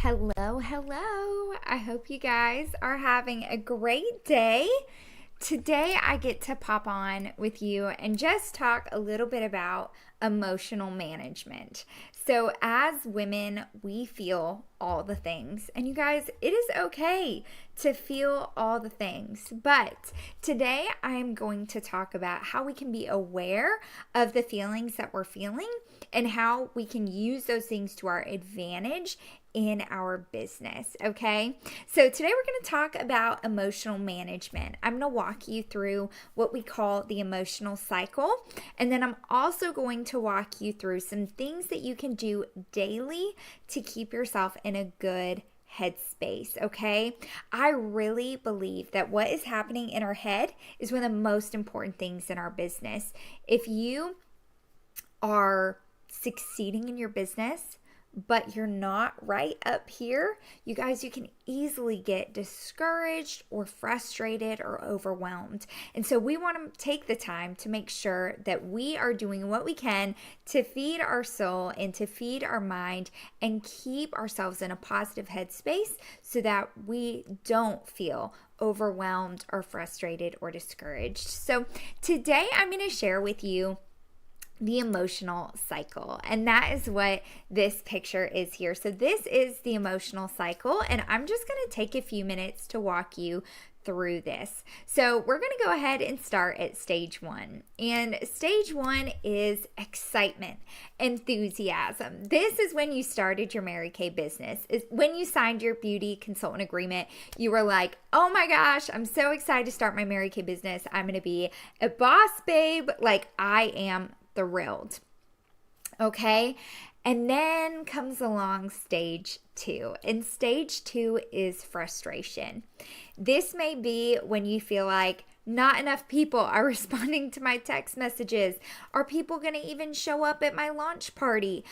Hello, hello. I hope you guys are having a great day. Today, I get to pop on with you and just talk a little bit about emotional management. So, as women, we feel all the things. And you guys, it is okay to feel all the things. But today, I am going to talk about how we can be aware of the feelings that we're feeling and how we can use those things to our advantage in our business. Okay, so today we're going to talk about emotional management. I'm going to walk you through what we call the emotional cycle, and then I'm also going to walk you through some things that you can do daily to keep yourself in a good headspace. Okay, I really believe that what is happening in our head is one of the most important things in our business. If you are succeeding in your business, but you're not right up here, you guys, you can easily get discouraged or frustrated or overwhelmed. And so we want to take the time to make sure that we are doing what we can to feed our soul and to feed our mind and keep ourselves in a positive headspace so that we don't feel overwhelmed or frustrated or discouraged. So today I'm going to share with you the emotional cycle, and that is what this picture is here. So this is the emotional cycle, and I'm just going to take a few minutes to walk you through this. So we're going to go ahead and start at stage one. And stage one is excitement, enthusiasm. This is when you started your Mary Kay business. Is when you signed your beauty consultant agreement. You were like, oh my gosh, I'm so excited to start my Mary Kay business. I'm going to be a boss babe. Like, I am thrilled. Okay. And then comes along stage two. And stage two is frustration. This may be when you feel like not enough people are responding to my text messages. Are people going to even show up at my launch party?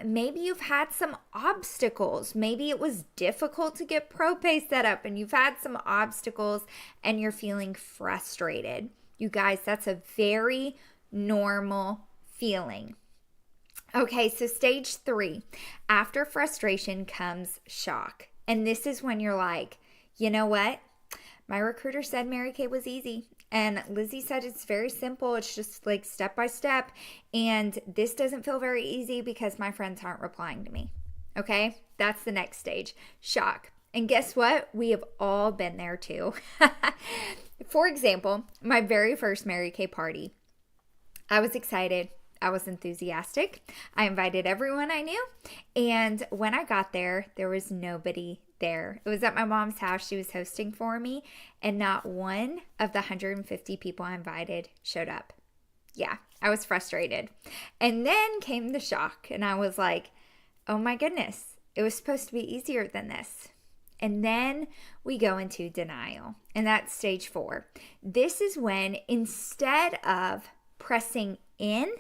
Maybe you've had some obstacles. Maybe it was difficult to get ProPay set up and you've had some obstacles and you're feeling frustrated. You guys, that's a very normal feeling. Okay, so stage three, after frustration comes shock. And this is when you're like, you know what? My recruiter said Mary Kay was easy. And Lizzie said it's very simple. It's just like step by step. And this doesn't feel very easy because my friends aren't replying to me. Okay, that's the next stage, shock. And guess what? We have all been there too. For example, my very first Mary Kay party, I was excited. I was enthusiastic. I invited everyone I knew. And when I got there, there was nobody there. It was at my mom's house. She was hosting for me. And not one of the 150 people I invited showed up. Yeah, I was frustrated. And then came the shock. And I was like, oh my goodness, it was supposed to be easier than this. And then we go into denial. And that's stage four. This is when instead of pressing in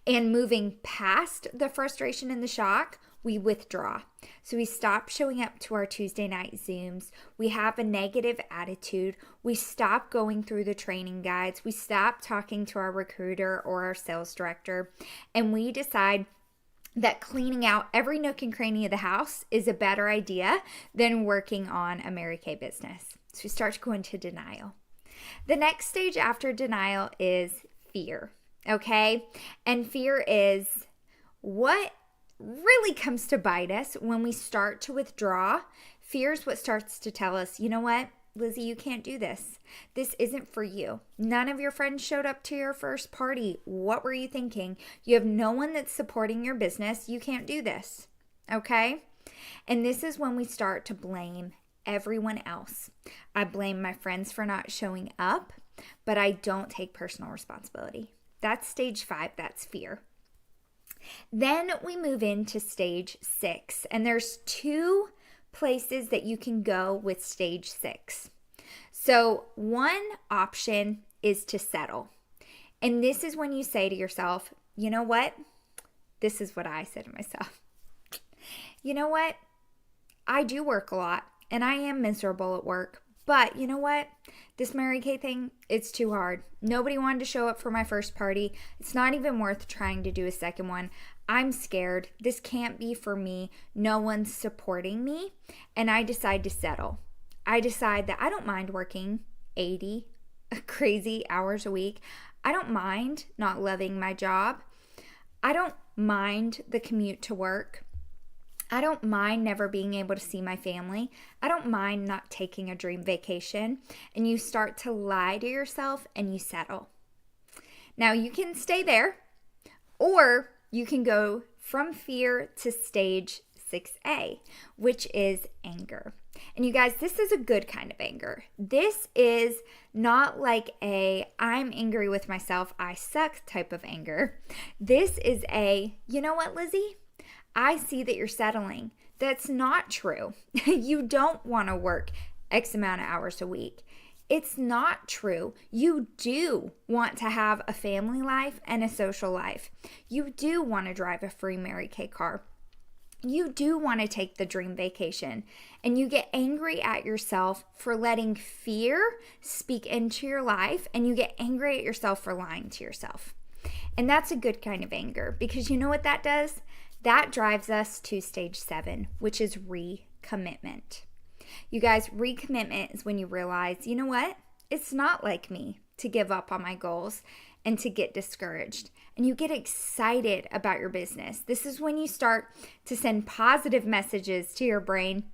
and moving past the frustration and the shock, we withdraw. So we stop showing up to our Tuesday night Zooms. We have a negative attitude. We stop going through the training guides. We stop talking to our recruiter or our sales director. And we decide that cleaning out every nook and cranny of the house is a better idea than working on a Mary Kay business. So we start to go into denial. The next stage after denial is fear. Okay, and fear is what really comes to bite us when we start to withdraw. Fear is what starts to tell us, you know what, Lizzie, you can't do this. This isn't for you. None of your friends showed up to your first party. What were you thinking? You have no one that's supporting your business. You can't do this. Okay, and this is when we start to blame everyone else. I blame my friends for not showing up, but I don't take personal responsibility. That's stage five, that's fear. Then we move into stage six, and there's two places that you can go with stage six. So one option is to settle. And this is when you say to yourself, you know what? This is what I said to myself. You know what? I do work a lot, and I am miserable at work. But you know what? This Mary Kay thing, it's too hard. Nobody wanted to show up for my first party. It's not even worth trying to do a second one. I'm scared. This can't be for me. No one's supporting me. And I decide to settle. I decide that I don't mind working 80 crazy hours a week. I don't mind not loving my job. I don't mind the commute to work. I don't mind never being able to see my family. I don't mind not taking a dream vacation. And you start to lie to yourself and you settle. Now you can stay there, or you can go from fear to stage 6A, which is anger. And you guys, this is a good kind of anger. This is not like a I'm angry with myself, I suck type of anger. This is a, you know what, Lizzie? I see that you're settling. That's not true. You don't want to work X amount of hours a week. It's not true. You do want to have a family life and a social life. You do want to drive a free Mary Kay car. You do want to take the dream vacation. And you get angry at yourself for letting fear speak into your life. And you get angry at yourself for lying to yourself. And that's a good kind of anger, because you know what that does? That drives us to stage 7, which is recommitment. You guys, recommitment is when you realize, you know what? It's not like me to give up on my goals and to get discouraged. And you get excited about your business. This is when you start to send positive messages to your brain.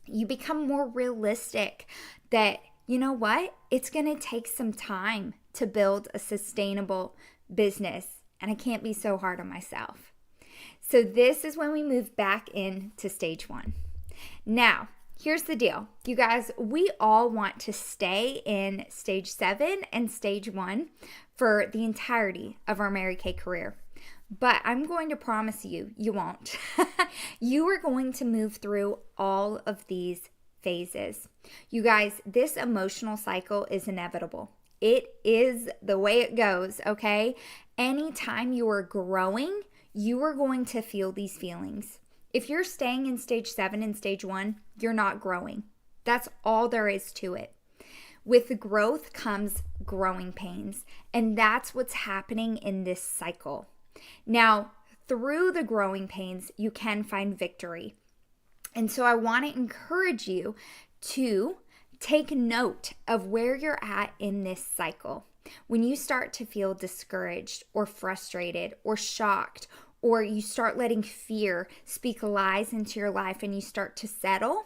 You become more realistic that, you know what? It's going to take some time to build a sustainable business, and I can't be so hard on myself. So this is when we move back into stage 1. Now, here's the deal. You guys, we all want to stay in stage 7 and stage 1 for the entirety of our Mary Kay career. But I'm going to promise you, you won't. You are going to move through all of these phases. You guys, this emotional cycle is inevitable. It is the way it goes, okay? Anytime you are growing, you are going to feel these feelings. If you're staying in stage 7 and stage 1, you're not growing. That's all there is to it. With growth comes growing pains, and that's what's happening in this cycle. Now, through the growing pains, you can find victory. And so I want to encourage you to take note of where you're at in this cycle. When you start to feel discouraged or frustrated or shocked, or you start letting fear speak lies into your life and you start to settle,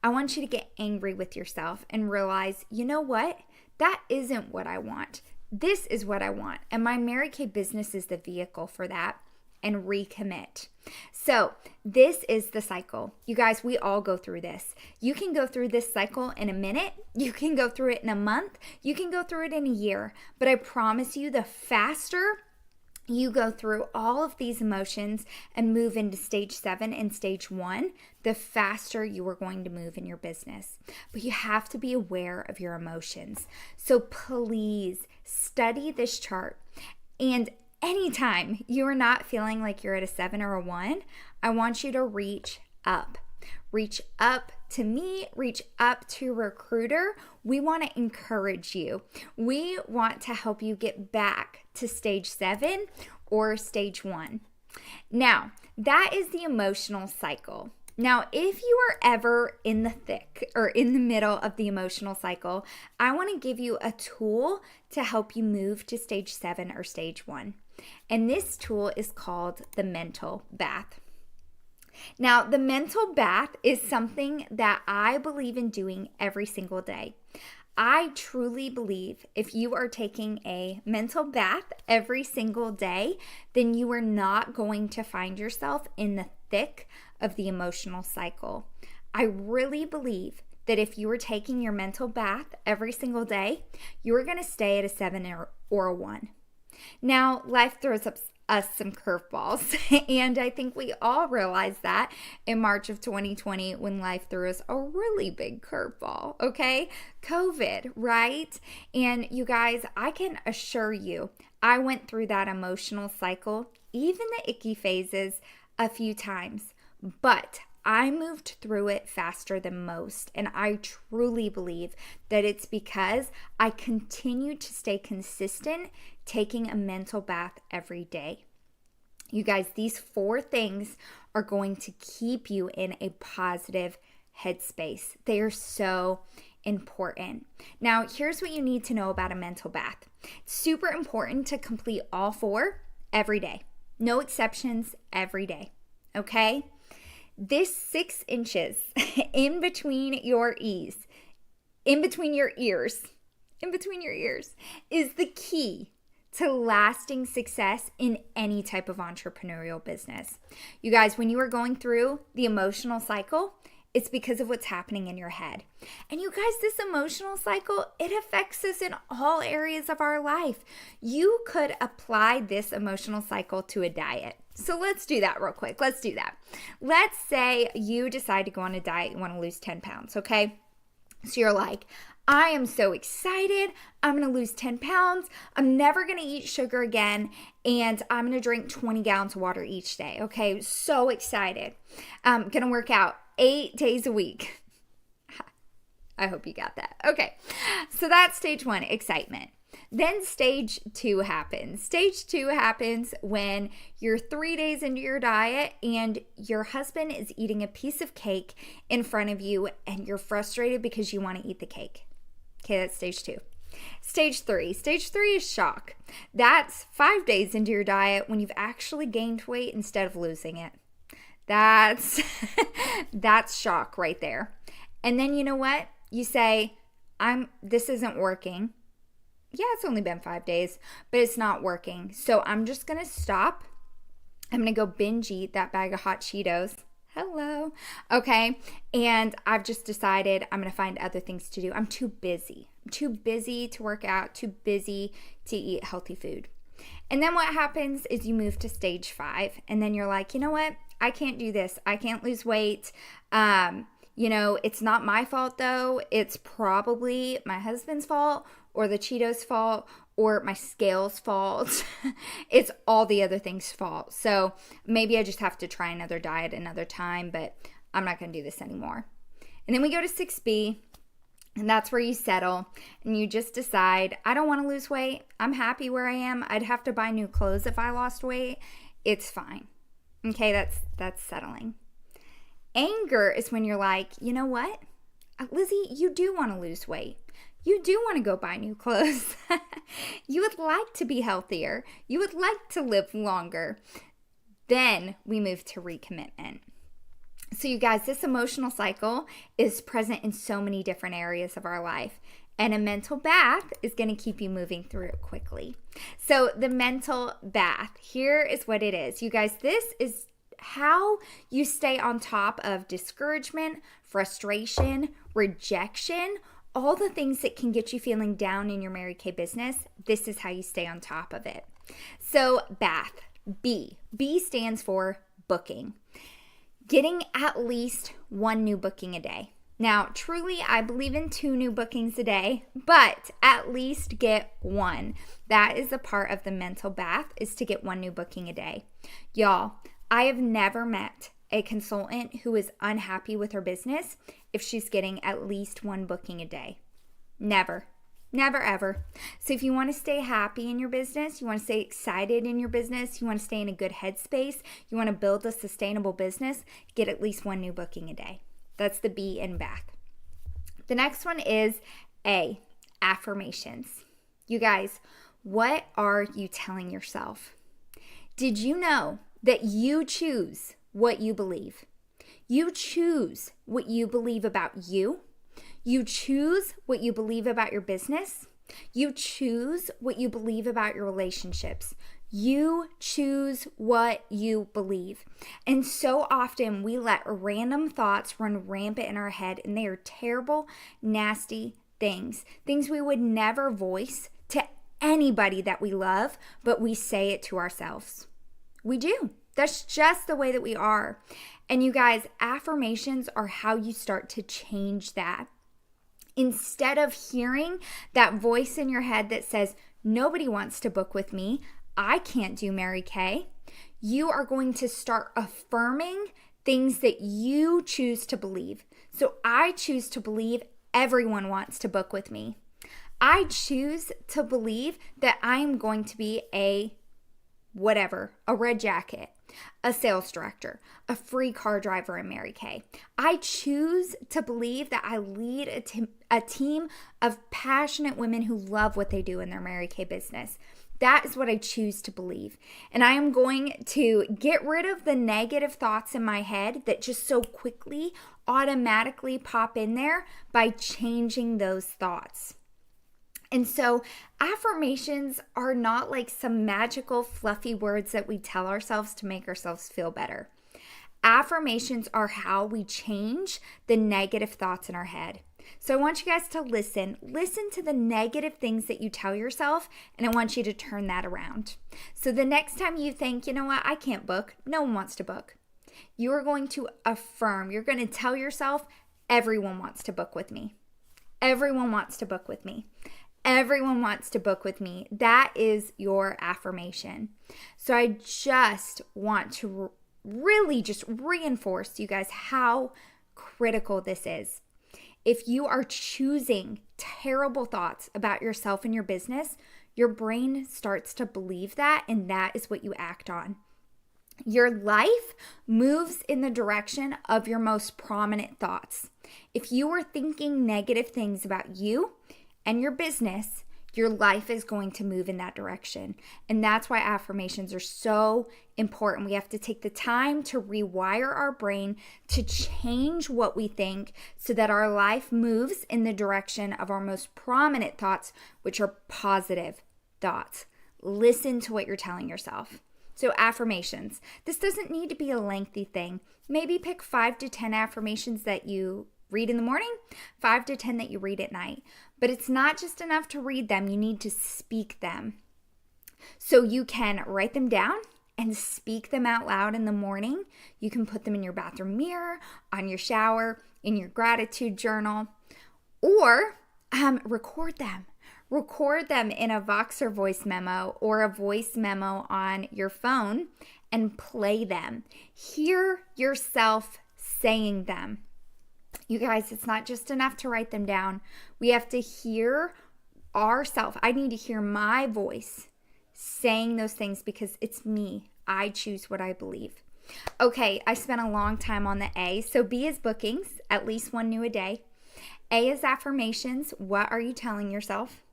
I want you to get angry with yourself and realize, you know what? That isn't what I want. This is what I want. And my Mary Kay business is the vehicle for that, and recommit. So this is the cycle. You guys, we all go through this. You can go through this cycle in a minute. You can go through it in a month. You can go through it in a year. But I promise you, the faster you go through all of these emotions and move into stage 7 and stage 1, the faster you are going to move in your business. But you have to be aware of your emotions. So please study this chart. And anytime you are not feeling like you're at a 7 or a 1, I want you to reach up. Reach up to me, reach up to a recruiter. We want to encourage you. We want to help you get back to stage 7 or stage 1. Now, that is the emotional cycle. Now, if you are ever in the thick or in the middle of the emotional cycle, I want to give you a tool to help you move to stage 7 or stage 1. And this tool is called the mental bath. Now, the mental bath is something that I believe in doing every single day. I truly believe if you are taking a mental bath every single day, then you are not going to find yourself in the thick of the emotional cycle. I really believe that if you are taking your mental bath every single day, you are going to stay at a 7 or a 1. Now, life throws us some curveballs, and I think we all realized that in March of 2020 when life threw us a really big curveball, okay? COVID, right? And you guys, I can assure you, I went through that emotional cycle, even the icky phases, a few times, but I moved through it faster than most, and I truly believe that it's because I continue to stay consistent taking a mental bath every day. You guys, these 4 things are going to keep you in a positive headspace. They are so important. Now, here's what you need to know about a mental bath. It's super important to complete all 4 every day. No exceptions, every day. Okay? This 6 inches in between your ears, is the key to lasting success in any type of entrepreneurial business. You guys, when you are going through the emotional cycle, it's because of what's happening in your head. And you guys, this emotional cycle, it affects us in all areas of our life. You could apply this emotional cycle to a diet. So let's do that real quick. Let's do that. Let's say you decide to go on a diet, you want to lose 10 pounds, okay? So you're like, I am so excited. I'm going to lose 10 pounds. I'm never going to eat sugar again. And I'm going to drink 20 gallons of water each day. Okay. So excited. I'm going to work out 8 days a week. I hope you got that. Okay. So that's stage 1, excitement. Then stage 2 happens. Stage 2 happens when you're 3 days into your diet and your husband is eating a piece of cake in front of you and you're frustrated because you want to eat the cake. Okay, that's stage 2. Stage 3. Stage 3 is shock. That's 5 days into your diet when you've actually gained weight instead of losing it. That's shock right there. And then you know what? You say, this isn't working. Yeah, it's only been 5 days, but it's not working. So I'm just going to stop. I'm going to go binge eat that bag of hot Cheetos. Hello. Okay. And I've just decided I'm going to find other things to do. I'm too busy. I'm too busy to work out, too busy to eat healthy food. And then what happens is you move to stage 5 and then you're like, you know what? I can't do this. I can't lose weight. It's not my fault though. It's probably my husband's fault or the Cheetos fault or my scales fault. It's all the other things' fault. So maybe I just have to try another diet another time, but I'm not going to do this anymore. And then we go to 6B, and that's where you settle and you just decide, I don't want to lose weight. I'm happy where I am. I'd have to buy new clothes if I lost weight. It's fine. Okay, that's settling. Anger is when you're like, you know what? Lizzie, you do want to lose weight. You do want to go buy new clothes. You would like to be healthier. You would like to live longer. Then we move to recommitment. So you guys, this emotional cycle is present in so many different areas of our life. And a mental bath is going to keep you moving through it quickly. So the mental bath, here is what it is. You guys, this is how you stay on top of discouragement, frustration, rejection, all the things that can get you feeling down in your Mary Kay business. This is how you stay on top of it. So bath, B. B stands for booking. Getting at least 1 new booking a day. Now, truly, I believe in 2 new bookings a day, but at least get 1. That is a part of the mental bath, is to get 1 new booking a day. Y'all, I have never met a consultant who is unhappy with her business if she's getting at least 1 booking a day. Never. Never, ever. So if you want to stay happy in your business, you want to stay excited in your business, you want to stay in a good headspace, you want to build a sustainable business, get at least 1 new booking a day. That's the B in bath. The next one is A, affirmations. You guys, what are you telling yourself? Did you know that you choose what you believe? You choose what you believe about you. You choose what you believe about your business. You choose what you believe about your relationships. You choose what you believe. And so often we let random thoughts run rampant in our head, and they are terrible, nasty things. Things we would never voice to anybody that we love, but we say it to ourselves. We do. That's just the way that we are. And you guys, affirmations are how you start to change that. Instead of hearing that voice in your head that says, nobody wants to book with me, I can't do Mary Kay, you are going to start affirming things that you choose to believe. So I choose to believe everyone wants to book with me. I choose to believe that I am going to be a whatever, a red jacket, a sales director, a free car driver in Mary Kay. I choose to believe that I lead a team of passionate women who love what they do in their Mary Kay business. That is what I choose to believe. And I am going to get rid of the negative thoughts in my head that just so quickly automatically pop in there by changing those thoughts. And so affirmations are not like some magical fluffy words that we tell ourselves to make ourselves feel better. Affirmations are how we change the negative thoughts in our head. So I want you guys to listen to the negative things that you tell yourself, and I want you to turn that around. So the next time you think, you know what, I can't book, no one wants to book, you are going to affirm, you're going to tell yourself, everyone wants to book with me. Everyone wants to book with me. Everyone wants to book with me. That is your affirmation. So I just want to really just reinforce you guys how critical this is. If you are choosing terrible thoughts about yourself and your business, your brain starts to believe that, and that is what you act on. Your life moves in the direction of your most prominent thoughts. If you are thinking negative things about you and your business, your life is going to move in that direction. And that's why affirmations are so important. We have to take the time to rewire our brain to change what we think so that our life moves in the direction of our most prominent thoughts, which are positive thoughts. Listen to what you're telling yourself. So affirmations. This doesn't need to be a lengthy thing. Maybe pick 5 to 10 affirmations that you read in the morning, 5 to 10 that you read at night. But it's not just enough to read them. You need to speak them. So you can write them down and speak them out loud in the morning. You can put them in your bathroom mirror, on your shower, in your gratitude journal, or record them. Record them in a Voxer voice memo or a voice memo on your phone and play them. Hear yourself saying them. You guys, it's not just enough to write them down. We have to hear ourselves. I need to hear my voice saying those things because it's me. I choose what I believe. Okay, I spent a long time on the A. So B is bookings, at least one new a day. A is affirmations. What are you telling yourself?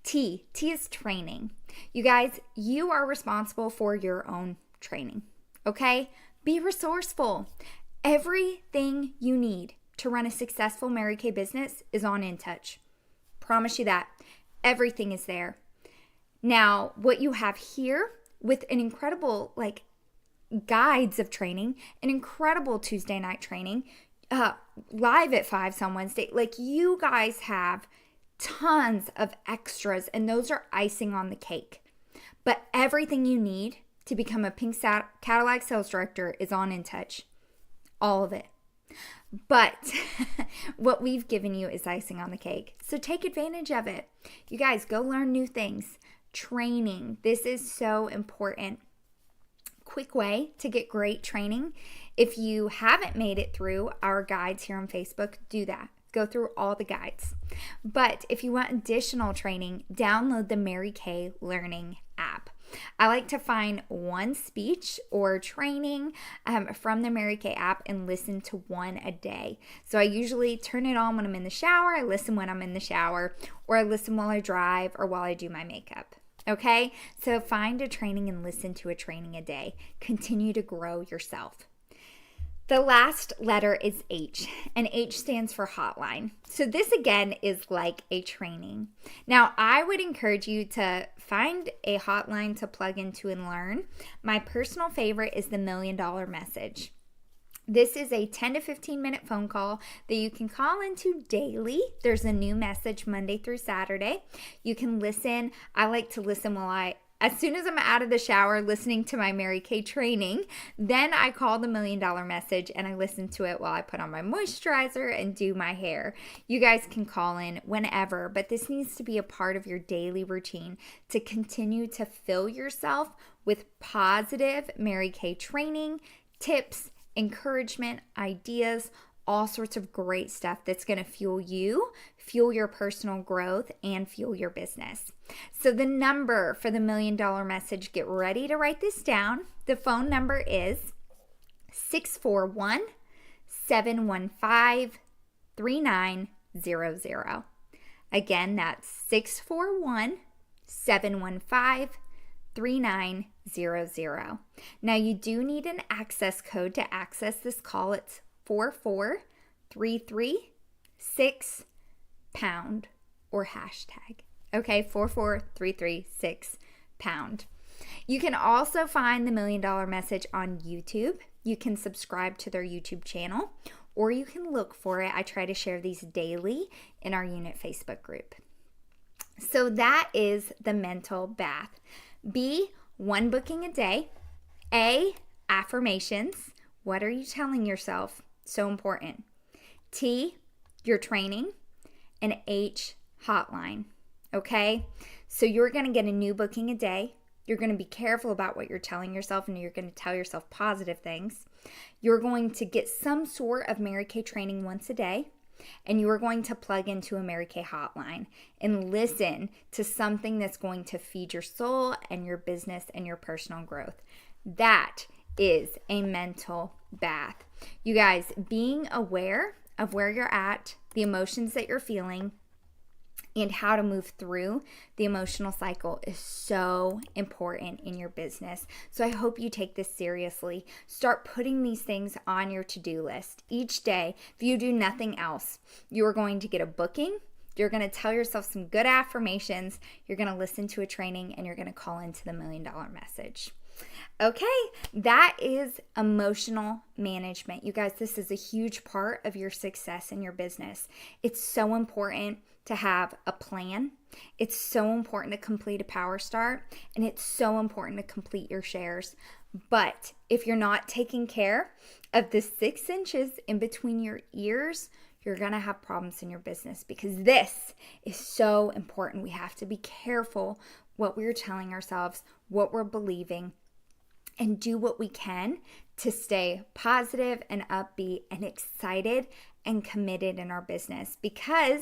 T is training. You guys, you are responsible for your own training. Okay? Be resourceful. Everything you need to run a successful Mary Kay business is on InTouch. Promise you that. Everything is there. Now, what you have here with an incredible guides of training, an incredible Tuesday night training, live at 5 on Wednesday. You guys have tons of extras, and those are icing on the cake. But everything you need to become a Pink Cadillac sales director is on InTouch. All of it. But what we've given you is icing on the cake. So take advantage of it. You guys, go learn new things. Training. This is so important. Quick way to get great training. If you haven't made it through our guides here on Facebook, do that. Go through all the guides. But if you want additional training, download the Mary Kay Learning app. I like to find one speech or training from the Mary Kay app and listen to one a day. So I usually turn it on when I'm in the shower, I listen when I'm in the shower, or I listen while I drive or while I do my makeup. Okay? So find a training and listen to a training a day. Continue to grow yourself. The last letter is H, and H stands for hotline. So this again is like a training. Now, I would encourage you to find a hotline to plug into and learn. My personal favorite is the $1 Million Message. This is a 10 to 15 minute phone call that you can call into daily. There's a new message Monday through Saturday. You can listen. I like to listen as soon as I'm out of the shower listening to my Mary Kay training, then I call the $1 Million Message and I listen to it while I put on my moisturizer and do my hair. You guys can call in whenever, but this needs to be a part of your daily routine to continue to fill yourself with positive Mary Kay training, tips, encouragement, ideas, all sorts of great stuff that's going to fuel you, fuel your personal growth, and fuel your business. So the number for the $1 Million Message, get ready to write this down. The phone number is 641-715-3900. Again, that's 641-715-3900. Now, you do need an access code to access this call. It's 44336 pound or hashtag. Okay, 44336 pound. You can also find the $1 Million Message on YouTube. You can subscribe to their YouTube channel, or you can look for it. I try to share these daily in our unit Facebook group. So that is the mental bath. B, 1 booking a day. A, affirmations. What are you telling yourself? So important. T, your training. And H, hotline. Okay? So you're going to get a new booking a day. You're going to be careful about what you're telling yourself, and you're going to tell yourself positive things. You're going to get some sort of Mary Kay training once a day, and you are going to plug into a Mary Kay hotline and listen to something that's going to feed your soul and your business and your personal growth. That is a mental bath. You guys, being aware of where you're at, the emotions that you're feeling, and how to move through the emotional cycle is so important in your business. So I hope you take this seriously. Start putting these things on your to-do list each day. If you do nothing else, you are going to get a booking. You're going to tell yourself some good affirmations. You're going to listen to a training, and you're going to call into the $1 Million Message. Okay, that is emotional management. You guys, this is a huge part of your success in your business. It's so important to have a plan. It's so important to complete a power start, and it's so important to complete your shares. But if you're not taking care of the 6 inches in between your ears, you're going to have problems in your business, because this is so important. We have to be careful what we're telling ourselves, what we're believing, and do what we can to stay positive and upbeat and excited and committed in our business. Because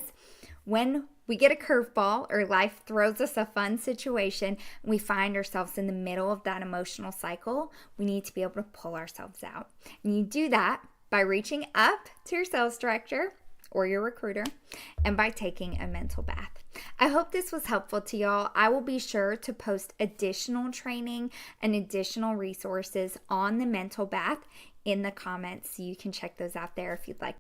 when we get a curveball or life throws us a fun situation, and we find ourselves in the middle of that emotional cycle, we need to be able to pull ourselves out. And you do that by reaching up to your sales director or your recruiter, and by taking a mental bath. I hope this was helpful to y'all. I will be sure to post additional training and additional resources on the mental bath in the comments, so you can check those out there if you'd like.